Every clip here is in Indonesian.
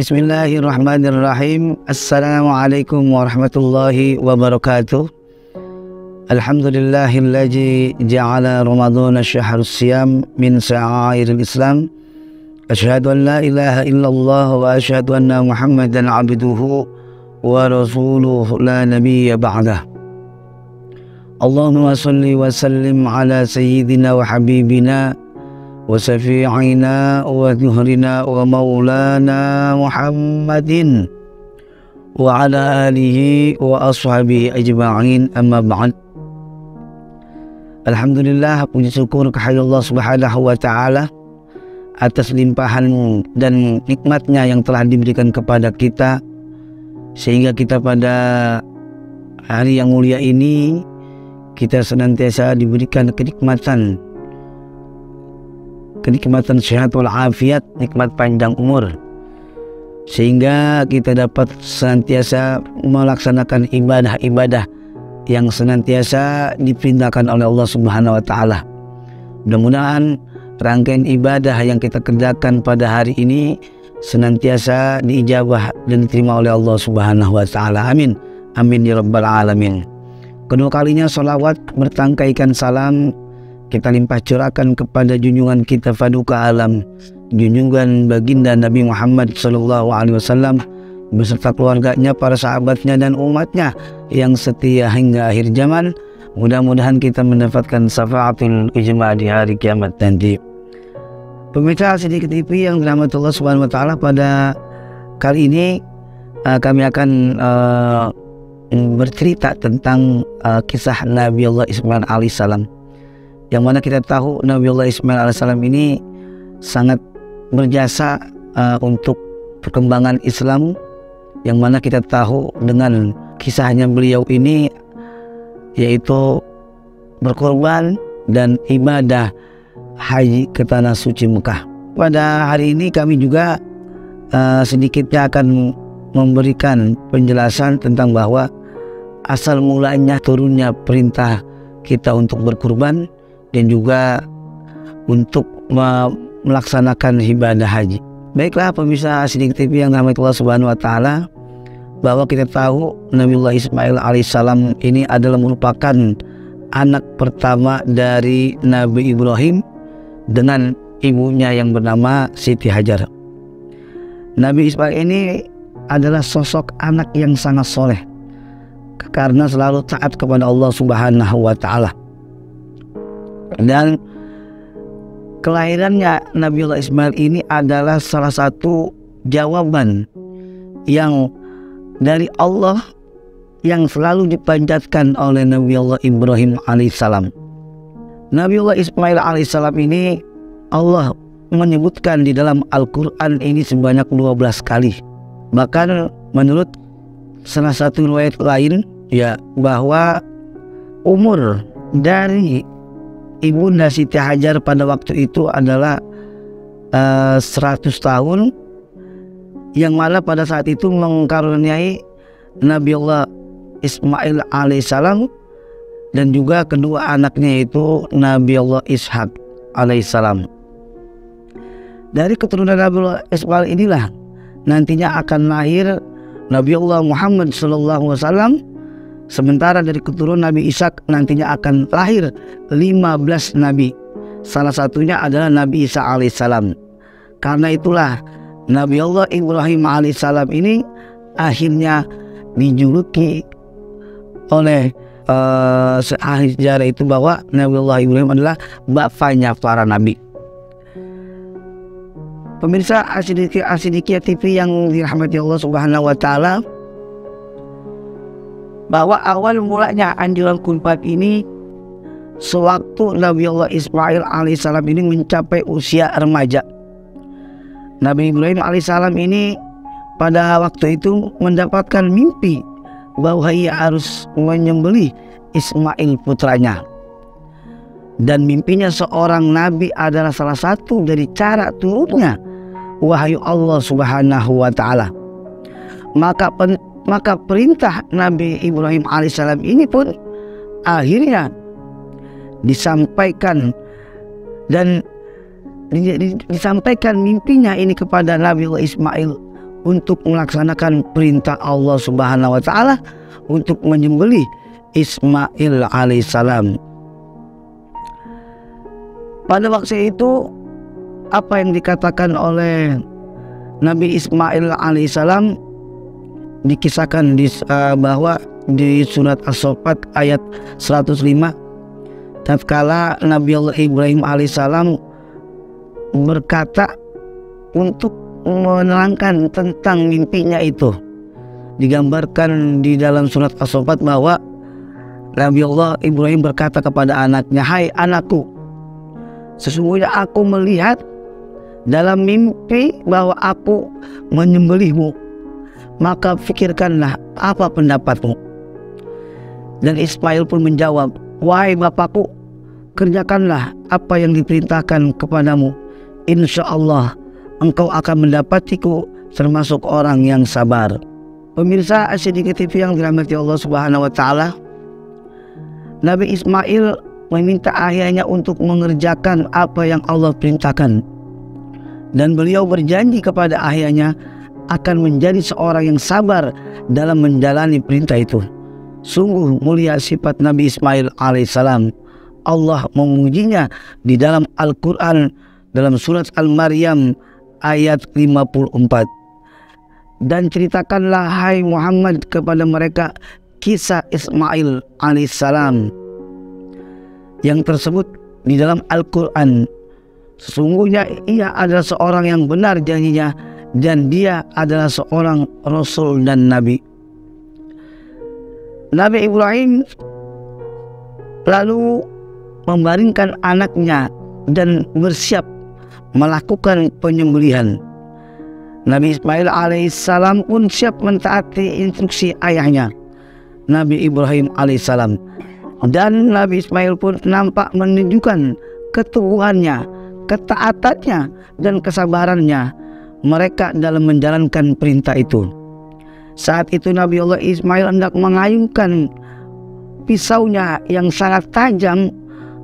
Bismillahirrahmanirrahim. Assalamualaikum warahmatullahi wabarakatuh. Alhamdulillahilladzi ja'ala Ramadhana syahrus siyam min sya'airil Islam. Asyhadu an la ilaha illallah wa asyhadu anna Muhammadan abduhu wa rasuluhu la nabiyya ba'dah. Allahumma salli wa sallim ala sayyidina wa habibina wa syafi'ina wa zuhrina wa maulana Muhammadin wa ala alihi wa ashabihi ajma'in, amma ba'd. Alhamdulillah, puji syukur kehadirat Allah Subhanahu wa taala atas limpahan dan nikmatnya yang telah diberikan kepada kita, sehingga kita pada hari yang mulia ini kita senantiasa diberikan kenikmatan sehat wal afiat, nikmat panjang umur, sehingga kita dapat senantiasa melaksanakan ibadah-ibadah yang senantiasa diperintahkan oleh Allah Subhanahu wa taala. Mudah-mudahan rangkaian ibadah yang kita kerjakan pada hari ini senantiasa diijabah dan diterima oleh Allah Subhanahu wa taala. Amin. Amin ya rabbal alamin. Kedua kalinya sholawat bertangkaikan salam kita limpah curahkan kepada junjungan kita Paduka Alam, junjungan baginda Nabi Muhammad SAW beserta keluarganya, para sahabatnya dan umatnya yang setia hingga akhir zaman. Mudah-mudahan kita mendapatkan syafaatul ijma di hari kiamat nanti. Pemirsa Al-Siddiq TV yang dirahmati Allah Subhanahu wa taala, pada kali ini kami akan bercerita tentang kisah Nabi Allah Ismail alaihissalam, yang mana kita tahu Nabi Allah Ismail alaihissalam ini sangat berjasa untuk perkembangan Islam, yang mana kita tahu dengan kisahnya beliau ini yaitu berkorban dan ibadah haji ke tanah suci Mekah. Pada hari ini kami juga sedikitnya akan memberikan penjelasan tentang bahwa asal mulanya turunnya perintah kita untuk berkurban dan juga untuk melaksanakan ibadah haji. Baiklah pemirsa Al-Siddiq TV yang dirahmati Allah Subhanahu wa taala, bahwa kita tahu Nabiullah Ismail alaihissalam ini adalah merupakan anak pertama dari Nabi Ibrahim dengan ibunya yang bernama Siti Hajar. Nabi Ismail ini adalah sosok anak yang sangat soleh karena selalu taat kepada Allah Subhanahu wa taala. Dan kelahirannya Nabiullah Ismail ini adalah salah satu jawaban yang dari Allah yang selalu dipanjatkan oleh Nabiullah Ibrahim alaihissalam. Nabiullah Ismail alaihissalam ini Allah menyebutkan di dalam Al-Quran ini sebanyak 12 kali. Bahkan menurut salah satu riwayat lain ya, bahwa umur dari ibunda Siti Hajar pada waktu itu adalah 100 tahun, yang mana pada saat itu mengkaruniai Nabiullah Ismail alaihissalam dan juga kedua anaknya yaitu Nabiullah Ishak alaihissalam. Dari keturunan Nabiullah Ismail inilah nantinya akan lahir Nabiullah Muhammad SAW. Sementara dari keturunan Nabi Ishak nantinya akan lahir 15 nabi. Salah satunya adalah Nabi Isa alaihissalam. Karena itulah Nabiullah Ibrahim alaihissalam ini akhirnya dijuluki oleh ahli sejarah itu bahwa Nabiullah Ibrahim adalah bapaknya para nabi. Pemirsa Al-Siddiq TV yang dirahmati Allah Subhanahu wa taala, bahwa awal mulanya anjuran kurban ini sewaktu Nabiullah Ismail alaihissalam ini mencapai usia remaja. Nabi Ibrahim alaihissalam ini pada waktu itu mendapatkan mimpi bahwa ia harus menyembelih Ismail putranya, dan mimpinya seorang nabi adalah salah satu dari cara turunnya wahyu Allah Subhanahu wa taala. Maka perintah Nabi Ibrahim alaihissalam ini pun akhirnya disampaikan dan disampaikan mimpinya ini kepada Nabi Ismail untuk melaksanakan perintah Allah Subhanahu wa taala untuk menyembelih Ismail alaihissalam. Pada waktu itu apa yang dikatakan oleh Nabi Ismail alaihissalam dikisahkan bahwa di surat As-Saffat ayat 105, tatkala Nabi Allah Ibrahim alaihissalam berkata untuk menerangkan tentang mimpinya itu, digambarkan di dalam surat As-Saffat bahwa Nabi Allah Ibrahim berkata kepada anaknya, "Hai anakku, sesungguhnya aku melihat dalam mimpi bahwa aku menyembelihmu, maka pikirkanlah apa pendapatmu." Dan Ismail pun menjawab, "Wahai bapakku, kerjakanlah apa yang diperintahkan kepadamu. Insya Allah engkau akan mendapatiku termasuk orang yang sabar." Pemirsa As-Siddiqiyah TV yang dirahmati Allah Subhanahu wa taala, Nabi Ismail meminta ayahnya untuk mengerjakan apa yang Allah perintahkan, dan beliau berjanji kepada ayahnya akan menjadi seorang yang sabar dalam menjalani perintah itu. Sungguh mulia sifat Nabi Ismail alaihissalam. Allah memujinya di dalam Al-Quran dalam surat Al-Maryam ayat 54. Dan ceritakanlah hai Muhammad kepada mereka kisah Ismail alaihissalam yang tersebut di dalam Al-Quran. Sesungguhnya ia adalah seorang yang benar janjinya, dan dia adalah seorang Rasul dan Nabi. Nabi Ibrahim lalu membaringkan anaknya dan bersiap melakukan penyembelihan. Nabi Ismail alaihissalam pun siap mentaati instruksi ayahnya, Nabi Ibrahim alaihissalam. Dan Nabi Ismail pun nampak menunjukkan keteguhannya, ketaatannya, dan kesabarannya mereka dalam menjalankan perintah itu. Saat itu Nabi Allah Ismail hendak mengayunkan pisaunya yang sangat tajam.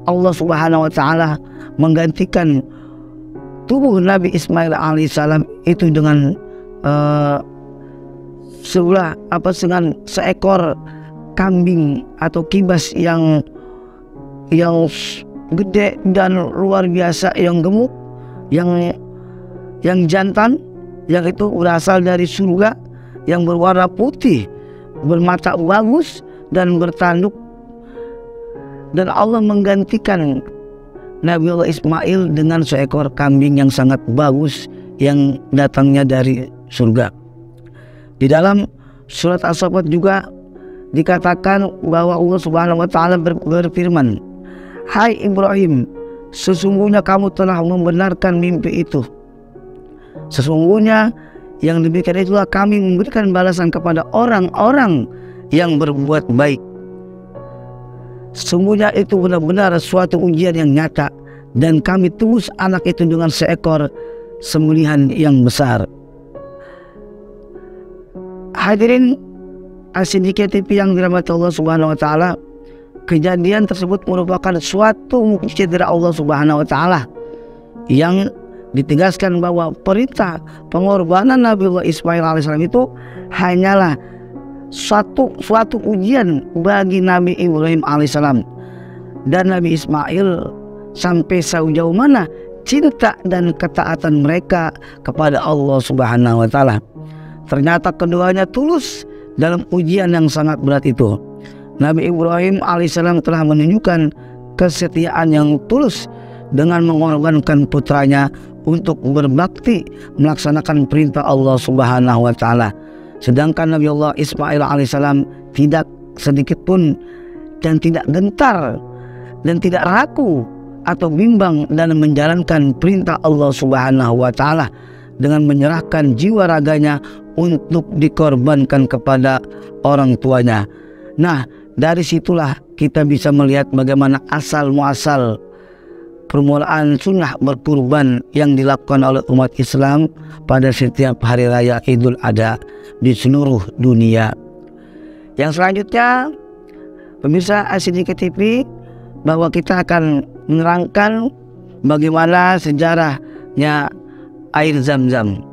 Allah Subhanahu wa taala menggantikan tubuh Nabi Ismail alaihissalam itu dengan dengan seekor kambing atau kibas yang gede dan luar biasa, yang gemuk, yang jantan, yang itu berasal dari surga, yang berwarna putih, bermata bagus dan bertanduk. Dan Allah menggantikan Nabi Allah Ismail dengan seekor kambing yang sangat bagus yang datangnya dari surga. Di dalam surat As-Saffat juga dikatakan bahwa Allah Subhanahu wa taala berfirman, "Hai Ibrahim, sesungguhnya kamu telah membenarkan mimpi itu. Sesungguhnya yang demikian itulah kami memberikan balasan kepada orang-orang yang berbuat baik. Sesungguhnya itu benar-benar suatu ujian yang nyata, dan kami tebus anak itu dengan seekor sembelihan yang besar." Hadirin As-Siddiqiyah TV yang dirahmati Allah Subhanahu wa taala, kejadian tersebut merupakan suatu mukjizat dari Allah Subhanahu wa taala yang ditegaskan bahwa perintah pengorbanan Nabiullah Ismail alaihissalam itu hanyalah suatu ujian bagi Nabi Ibrahim alaihissalam. Dan Nabi Ismail sampai sejauh mana cinta dan ketaatan mereka kepada Allah Subhanahu wa taala. Ternyata keduanya tulus dalam ujian yang sangat berat itu. Nabi Ibrahim alaihissalam telah menunjukkan kesetiaan yang tulus dengan mengorbankan putranya untuk berbakti melaksanakan perintah Allah Subhanahu wa taala. Sedangkan Nabi Allah Ismail alaihissalam tidak sedikit pun dan tidak gentar dan tidak ragu atau bimbang dalam menjalankan perintah Allah Subhanahu wa taala dengan menyerahkan jiwa raganya untuk dikorbankan kepada orang tuanya. Nah, dari situlah kita bisa melihat bagaimana asal muasal permulaan sunnah berkurban yang dilakukan oleh umat Islam pada setiap hari raya Idul Adha di seluruh dunia. Yang selanjutnya, pemirsa As-Siddiqiyah TV, bahwa kita akan menerangkan bagaimana sejarahnya air Zam-Zam.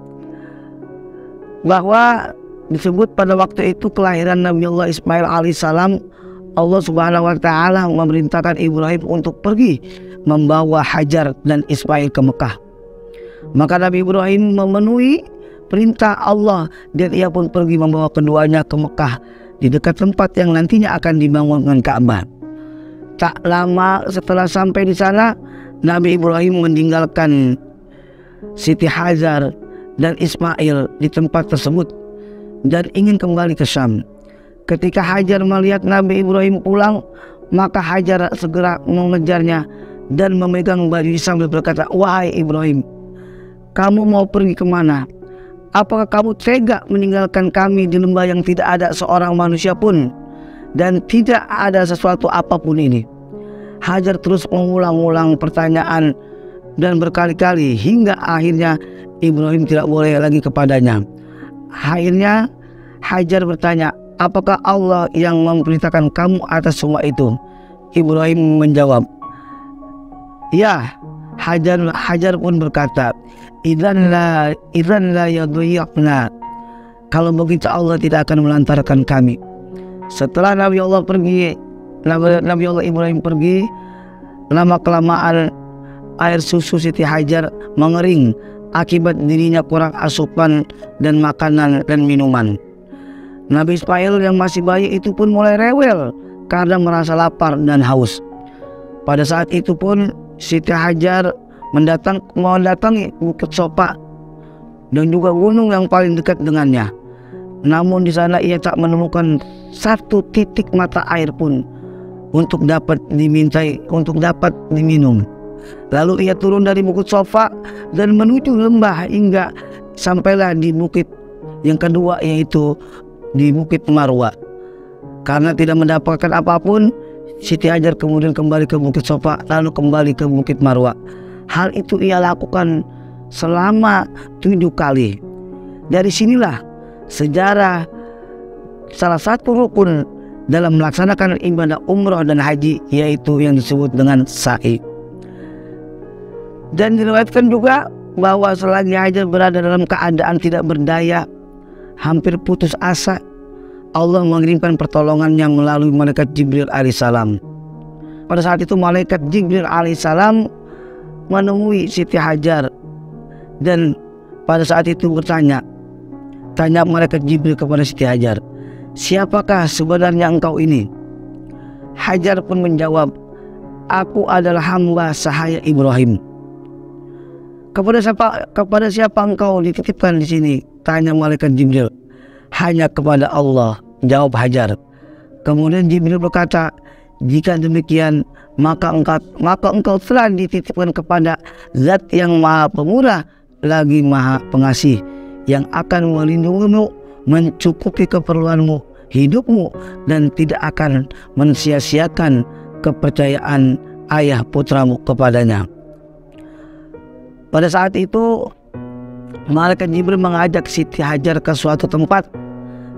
bahwa disebut pada waktu itu kelahiran Nabi Allah Ismail alaihissalam, Allah Subhanahu wa Ta'ala memerintahkan Ibrahim untuk pergi membawa Hajar dan Ismail ke Mekah. Maka Nabi Ibrahim memenuhi perintah Allah dan ia pun pergi membawa keduanya ke Mekah di dekat tempat yang nantinya akan dibangunkan Ka'bah. Tak lama setelah sampai di sana, Nabi Ibrahim meninggalkan Siti Hajar dan Ismail di tempat tersebut dan ingin kembali ke Syam. Ketika Hajar melihat Nabi Ibrahim pulang, maka Hajar segera mengejarnya dan memegang baju sambil berkata, "Wahai Ibrahim, kamu mau pergi kemana? Apakah kamu tega meninggalkan kami di lembah yang tidak ada seorang manusia pun dan tidak ada sesuatu apapun ini?" Hajar terus mengulang-ulang pertanyaan dan berkali-kali hingga akhirnya Ibrahim tidak boleh lagi kepadanya. Akhirnya Hajar bertanya, "Apakah Allah yang memerintahkan kamu atas semua itu?" Ibrahim menjawab, "Ya." Hajar pun berkata, "Idzan la yadhiyaqna." Kalau begitu Allah tidak akan melantarkan kami. Setelah Nabi Allah Ibrahim pergi, lama-kelamaan air susu Siti Hajar mengering akibat dirinya kurang asupan dan makanan dan minuman. Nabi Ismail yang masih bayi itu pun mulai rewel karena merasa lapar dan haus. Pada saat itu pun Siti Hajar mendatangi Bukit Sofa dan juga gunung yang paling dekat dengannya. Namun di sana ia tak menemukan satu titik mata air pun untuk dapat diminum. Lalu ia turun dari Bukit Sofa dan menuju lembah hingga sampailah di bukit yang kedua, yaitu di Bukit Marwa. Karena tidak mendapatkan apapun, Siti Hajar kemudian kembali ke Bukit Sofa lalu kembali ke Bukit Marwa. Hal itu ia lakukan selama 7 kali. Dari sinilah sejarah salah satu rukun dalam melaksanakan ibadah umroh dan haji, yaitu yang disebut dengan sa'i. Dan diriwayatkan juga bahwa selagi Hajar berada dalam keadaan tidak berdaya, hampir putus asa, Allah mengirimkan pertolongannya melalui malaikat Jibril alaihissalam. Pada saat itu malaikat Jibril alaihissalam menemui Siti Hajar dan pada saat itu tanya malaikat Jibril kepada Siti Hajar, "Siapakah sebenarnya engkau ini?" Hajar pun menjawab, "Aku adalah hamba sahaya Ibrahim." Kepada siapa engkau dititipkan di sini?" tanya malaikat Jibril. "Hanya kepada Allah," jawab Hajar. Kemudian Jibril berkata, "Jika demikian, maka engkau telah dititipkan kepada Zat yang Maha Pemurah lagi Maha Pengasih, yang akan melindungimu, mencukupi keperluanmu, hidupmu, dan tidak akan mensia-siakan kepercayaan ayah putramu kepadanya." Pada saat itu malaikat Jibril mengajak Siti Hajar ke suatu tempat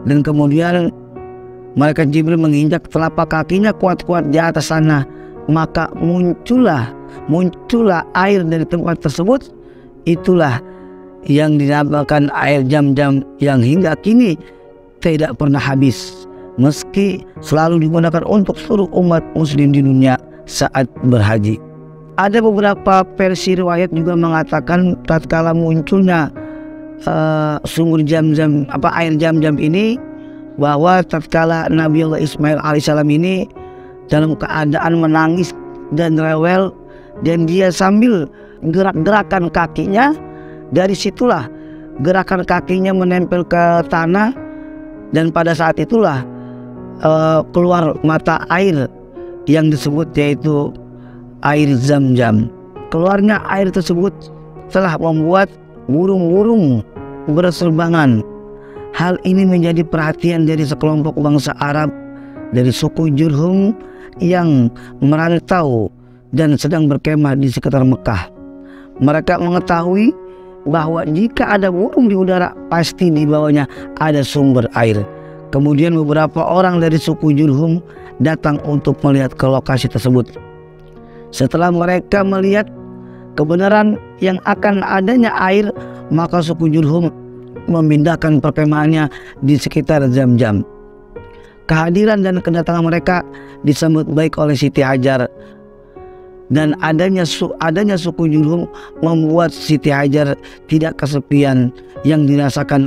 dan kemudian malaikat Jibril menginjak telapak kakinya kuat-kuat di atas sana, maka muncullah air dari tempat tersebut. Itulah yang dinamakan air Zam-Zam yang hingga kini tidak pernah habis, meski selalu digunakan untuk seluruh umat muslim di dunia saat berhaji. Ada beberapa versi riwayat juga mengatakan tatkala munculnya sumur Zam-Zam, air Zam-Zam ini, bahwa tatkala Nabi Allah Ismail alaihissalam ini dalam keadaan menangis dan rewel dan dia sambil gerak-gerakan kakinya, dari situlah gerakan kakinya menempel ke tanah dan pada saat itulah keluar mata air yang disebut yaitu air Zam-Zam. Keluarnya air tersebut telah membuat burung-burung berserbangan. Hal ini menjadi perhatian dari sekelompok bangsa Arab dari suku Jurhum yang merantau dan sedang berkemah di sekitar Mekah. Mereka mengetahui bahwa jika ada burung di udara, pasti di bawahnya ada sumber air. Kemudian beberapa orang dari suku Jurhum datang untuk melihat ke lokasi tersebut. Setelah mereka melihat kebenaran yang akan adanya air, maka suku Jurhum memindahkan perkemahannya di sekitar Zam-Zam. Kehadiran dan kedatangan mereka disambut baik oleh Siti Hajar, dan adanya suku Jurhum membuat Siti Hajar tidak kesepian yang dirasakan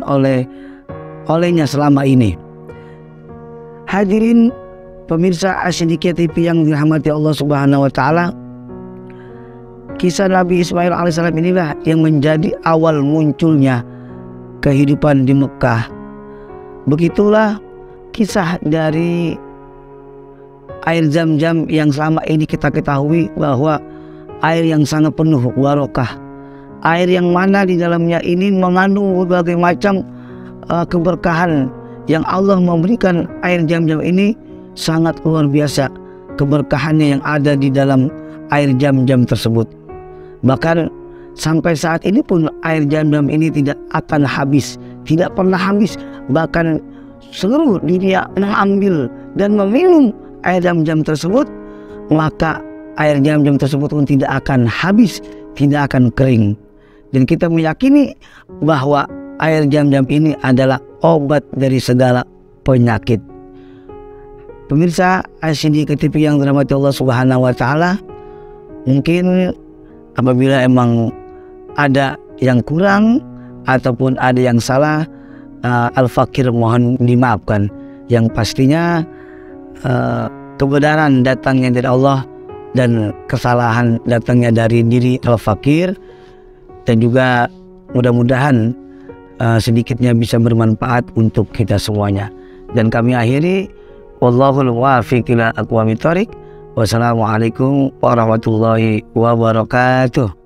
olehnya selama ini. Hadirin pemirsa As-Siddiqiyah TV yang dirahmati Allah Subhanahu wa taala, kisah Nabi Ismail alaihissalam inilah yang menjadi awal munculnya kehidupan di Mekah. Begitulah kisah dari air Zam-Zam yang selama ini kita ketahui bahwa air yang sangat penuh barokah, air yang mana di dalamnya ini mengandung berbagai macam keberkahan yang Allah memberikan. Air Zam-Zam ini sangat luar biasa keberkahannya yang ada di dalam air Zam-Zam tersebut. Bahkan sampai saat ini pun air Zam-Zam ini tidak akan habis, tidak pernah habis. Bahkan seluruh dunia mengambil dan meminum air Zam-Zam tersebut, maka air Zam-Zam tersebut pun tidak akan habis, tidak akan kering. Dan kita meyakini bahwa air Zam-Zam ini adalah obat dari segala penyakit. Pemirsa As-Siddiqiyah TV yang dirahmati Allah Subhanahu wa taala, mungkin apabila emang ada yang kurang ataupun ada yang salah, Al-Fakir mohon dimaafkan. Yang pastinya kebenaran datangnya dari Allah dan kesalahan datangnya dari diri Al-Fakir, dan juga mudah-mudahan sedikitnya bisa bermanfaat untuk kita semuanya. Dan kami akhiri, wallahul muwaffiq ila aqwamit thoriq. Wassalamualaikum warahmatullahi wabarakatuh.